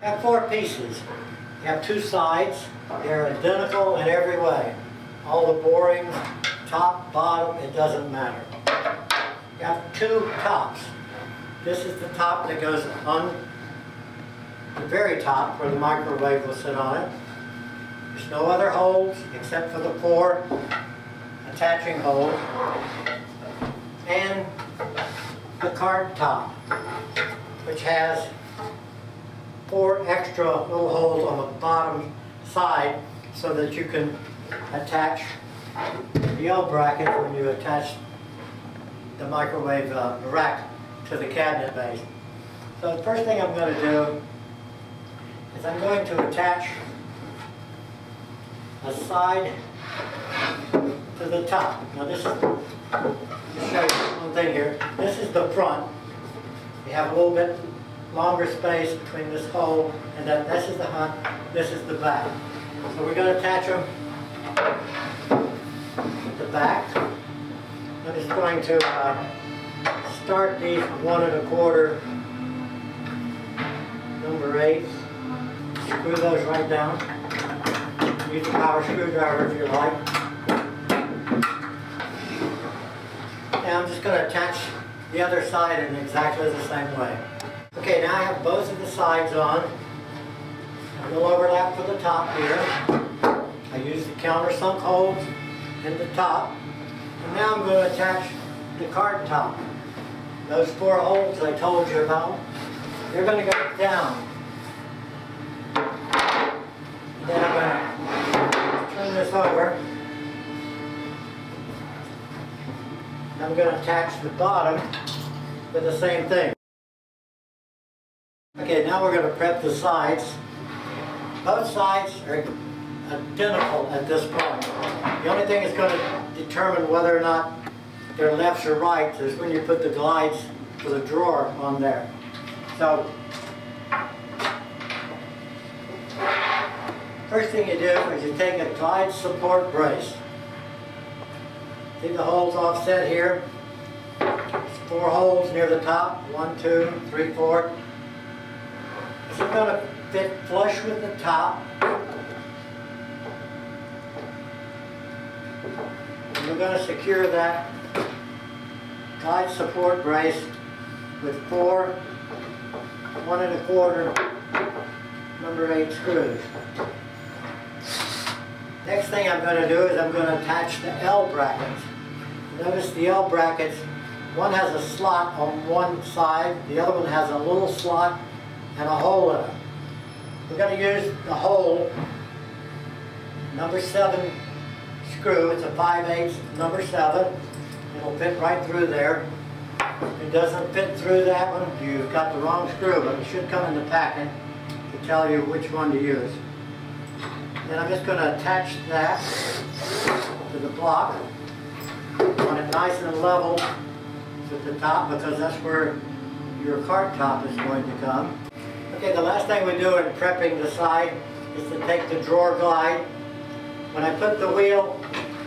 You have four pieces. You have two sides. They're identical in every way. All the borings, top, bottom, it doesn't matter. You have two tops. This is the top that goes on the very top where the microwave will sit on it. There's no other holes except for the four attaching holes. And the cart top, which has four extra little holes on the bottom side so that you can attach the L bracket when you attach the microwave rack to the cabinet base. So the first thing I'm going to do is I'm going to attach a side to the top. Now this is, just show you one thing here. This is the front. You have a little bit longer space between this hole and that. This is the front, this is the back. So we're going to attach them at the back. I'm just going to start these 1 1/4 number 8. Screw those right down. Use a power screwdriver if you like. Now I'm just going to attach the other side in exactly the same way. Okay, now I have both of the sides on. A little overlap for the top here. I use the countersunk holes in the top. And now I'm going to attach the cart top. Those four holes I told you about, they're going to go down. And then I'm going to turn this over. And I'm going to attach the bottom with the same thing. Okay, now we're going to prep the sides. Both sides are identical at this point. The only thing that's going to determine whether or not they're lefts or rights is when you put the glides for the drawer on there. So, first thing you do is you take a glide support brace. See the holes offset here? There's 4 holes near the top. 1, 2, 3, 4. It's going to fit flush with the top. And we're going to secure that glide support brace with 4 1 1/4 number 8 screws. Next thing I'm going to do is I'm going to attach the L brackets. Notice the L brackets, one has a slot on one side, the other one has a little slot and a hole in it. We're going to use the hole, number 7 screw. It's a 5/8 number 7. It'll fit right through there. If it doesn't fit through that one, you've got the wrong screw, but it should come in the packet to tell you which one to use. Then I'm just going to attach that to the block. Want it nice and level with the top because that's where your cart top is going to come. Okay, the last thing we do in prepping the side is to take the drawer glide. When I put the wheel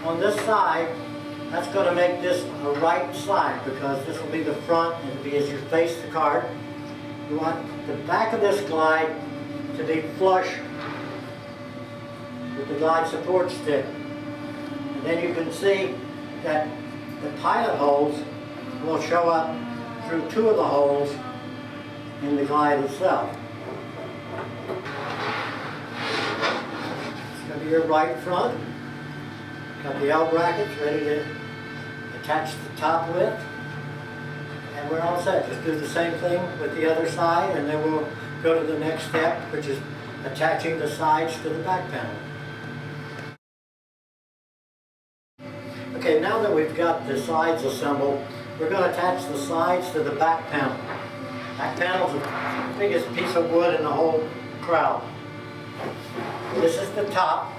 on this side, that's going to make this a right side because this will be the front and it'll be as you face the cart. You want the back of this glide to be flush with the glide support stick. And then you can see that the pilot holes will show up through 2 of the holes in the glide itself. It's going to be your right front. Got the L brackets ready to attach the top with. And we're all set. Just do the same thing with the other side and then we'll go to the next step, which is attaching the sides to the back panel. Okay, now that we've got the sides assembled, we're going to attach the sides to the back panel. Back panel's the biggest piece of wood in the whole crowd. This is the top.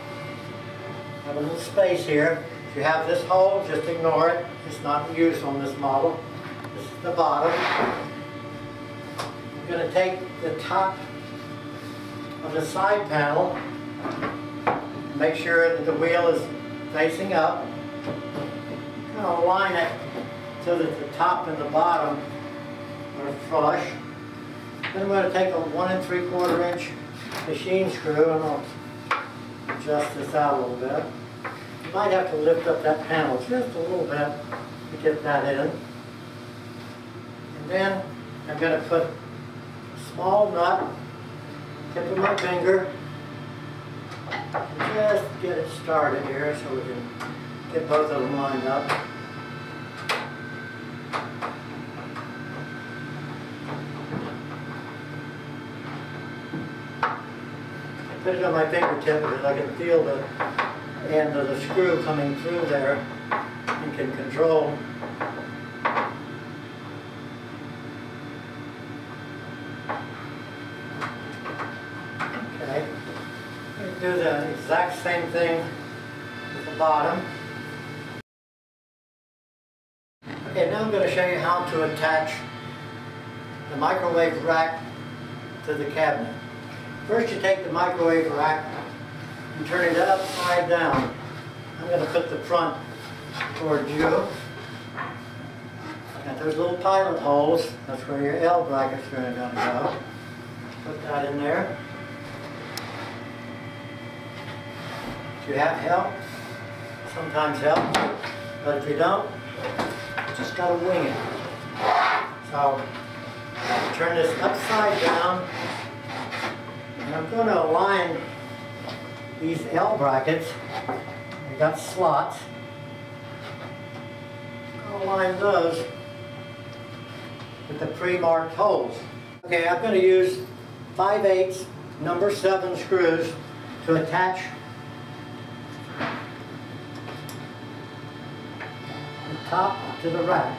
I have a little space here. If you have this hole, just ignore it. It's not in use on this model. This is the bottom. We're going to take the top of the side panel, make sure that the wheel is facing up. Kind of align it so that the top and the bottom are flush. Then I'm going to take a 1 3/4 inch machine screw and I'll adjust this out a little bit. You might have to lift up that panel just a little bit to get that in. And then I'm going to put a small nut, tip of my finger, and just get it started here so we can get both of them lined up. Put it on my fingertip because I can feel the end of the screw coming through there and can control. Okay, do the exact same thing with the bottom. Okay, now I'm going to show you how to attach the microwave rack to the cabinet. First you take the microwave rack and turn it upside down. I'm going to put the front towards you. Got those little pilot holes. That's where your L brackets are going to go. Put that in there. If you have help, sometimes help, but if you don't, you just got to wing it. So turn this upside down. And I'm going to align these L brackets. They got slots. I'm going to align those with the pre-marked holes. Okay, I'm going to use 5/8 number 7 screws to attach the top to the rack.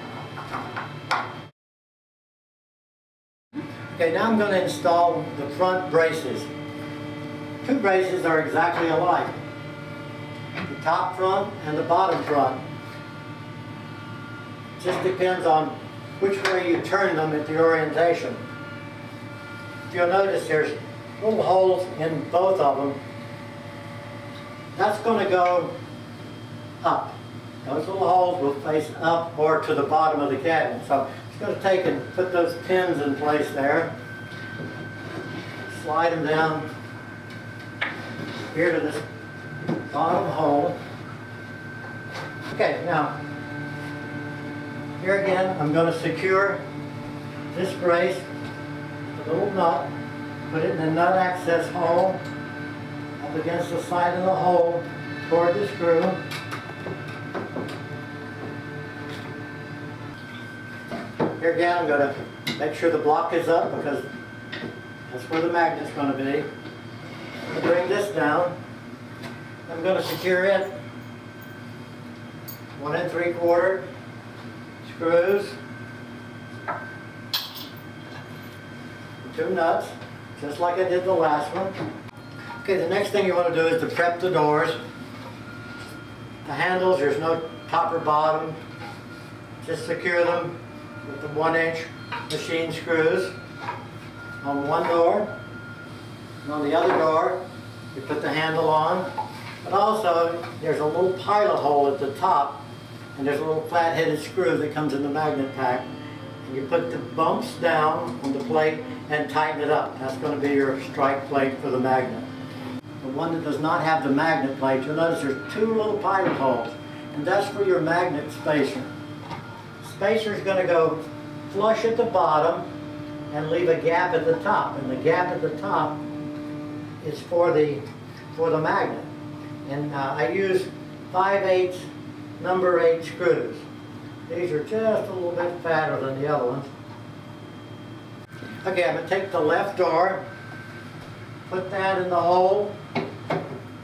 Okay, now I'm going to install the front braces. Two braces are exactly alike. The top front and the bottom front. Just depends on which way you turn them at the orientation. If you'll notice there's little holes in both of them. That's going to go up. Those little holes will face up or to the bottom of the cabinet. So I'm going to take and put those pins in place there. Slide them down here to this bottom hole. Okay, now here again I'm going to secure this brace with a little nut, put it in the nut access hole up against the side of the hole toward the screw. Here again, I'm going to make sure the block is up because that's where the magnet's going to be. I'm going to bring this down. I'm going to secure it 1 3/4 screws, 2 nuts, just like I did the last one. Okay, the next thing you want to do is to prep the doors. The handles, there's no top or bottom. Just secure them with the 1-inch machine screws on one door, and on the other door you put the handle on. But also there's a little pilot hole at the top, and there's a little flat-headed screw that comes in the magnet pack, and you put the bumps down on the plate and tighten it up. That's going to be your strike plate for the magnet. The one that does not have the magnet plate, you'll notice there's 2 little pilot holes, and that's for your magnet spacer. Spacer is going to go flush at the bottom and leave a gap at the top, and the gap at the top is for the magnet. And I use 5/8 number 8 screws. These are just a little bit fatter than the other ones. Okay, I'm going to take the left door, put that in the hole, in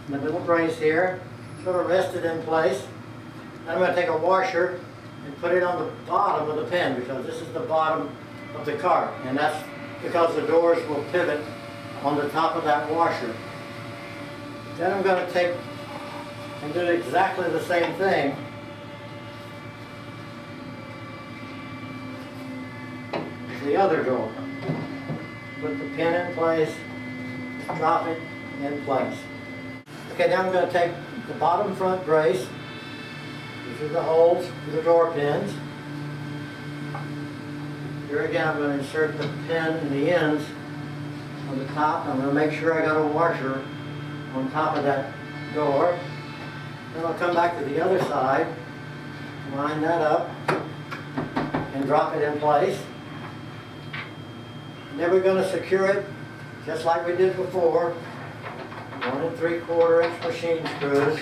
the middle brace here, sort of rest it in place. Then I'm going to take a washer and put it on the bottom of the pin, because this is the bottom of the cart, and that's because the doors will pivot on the top of that washer. Then I'm going to take and do exactly the same thing as the other door. Put the pin in place, drop it in place. Okay, now I'm going to take the bottom front brace. These are the holes for the door pins. Here again, I'm going to insert the pin in the ends on the top. I'm going to make sure I got a washer on top of that door. Then I'll come back to the other side, line that up, and drop it in place. And then we're going to secure it just like we did before. 1 3/4 inch machine screws.